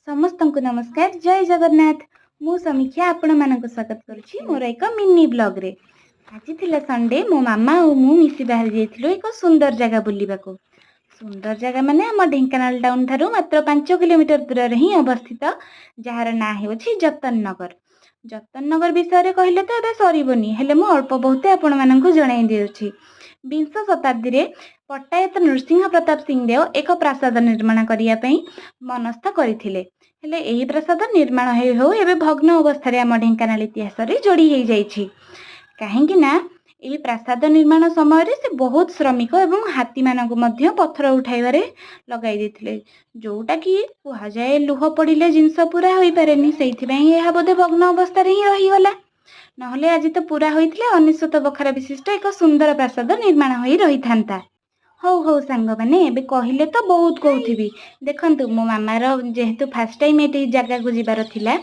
समस्तंकु नमस्कार। जय जगन्नाथ। मु समीक्षा आपण मानक स्वागत करुछि मोर एक मिनी ब्लॉग रे। आज थिला संडे, मो मामा और मु मिसी बाहर जाइथिलु एक सुंदर जगह बुलिबाको। सुंदर जगह माने हम ढेंकानाल टाउन थारु मात्र 5 किलोमीटर दूर रे ही अवस्थित, जार ना हेउछि जतननगर। जतननगर विषय रे कहिले तो एबे सरीबनी, हेले मु अल्प बहुते आपण माननकु जणाई देउछि। 20 शताब्दी रे पट्टायत नृसिंह प्रताप सिंहदेव एक प्रासाद निर्माण करिया पई मनस्थ करथिले। हेले एही प्रासाद निर्माण हो एबे भग्न अवस्था रे हम ढेंकानाल इतिहास रे जोड़ी हे जाइछि। काहेकि ना एही प्रासाद निर्माण समय रे से बहुत श्रमिक एवं हाथी मानक मध्य पत्थर उठाइबारे लगाई देथिले, जोटा कि कुहा जाए लुह पड़िले जिंस पूरा होई पारेनी। सेइथि पई एहा बोधे भग्न अवस्था रे ही रही गला, नहले आज तो पूरा होइथिले 1900 बखरा विशिष्ट एक सुंदर प्रासाद निर्माण होई रही थांता। हौ हौ सांग माने एबे कहिले तो बहुत कहूथिबी। देखंतु मो मामार जेहेतु फास्ट टाइम एटी जगह को जिबार थिला,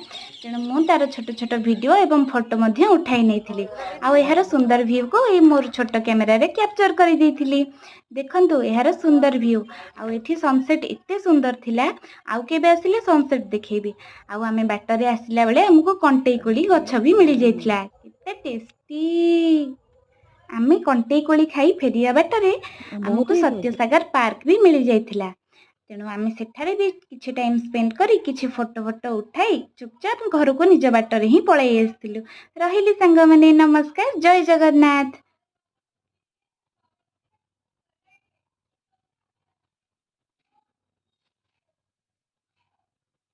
तेणु मु तार छोट छोट वीडियो एवं फोटो मध्य उठाई नैथिली। आउ एहार सुंदर व्यू को ए मोर छोट कैमेरा रे कैप्चर करि देइथिली। देखंतु एहार सुंदर व्यू। आउ एठी सनसेट एते सुंदर थिला। आउ केबे आसिले सनसेट देखैबी। आउ आमे बाटरे आसिला बेले हमकु कंटेई कोली गछ भी मिली जाइथिला। केते टेस्टी। आमे कंटेई कोली खाई फेरिया बाटरे हमकु सत्यसागर पार्क भी मिली जाइथिला। तेणु आमे सेठारे भी किछि टाइम स्पेंड करी किछि फोटो फोटो उठाई चुपचाप घर को निज बाटरे ही पळाई आस्थिलु। रहिली सांग माने, नमस्कार। जय जगन्नाथ।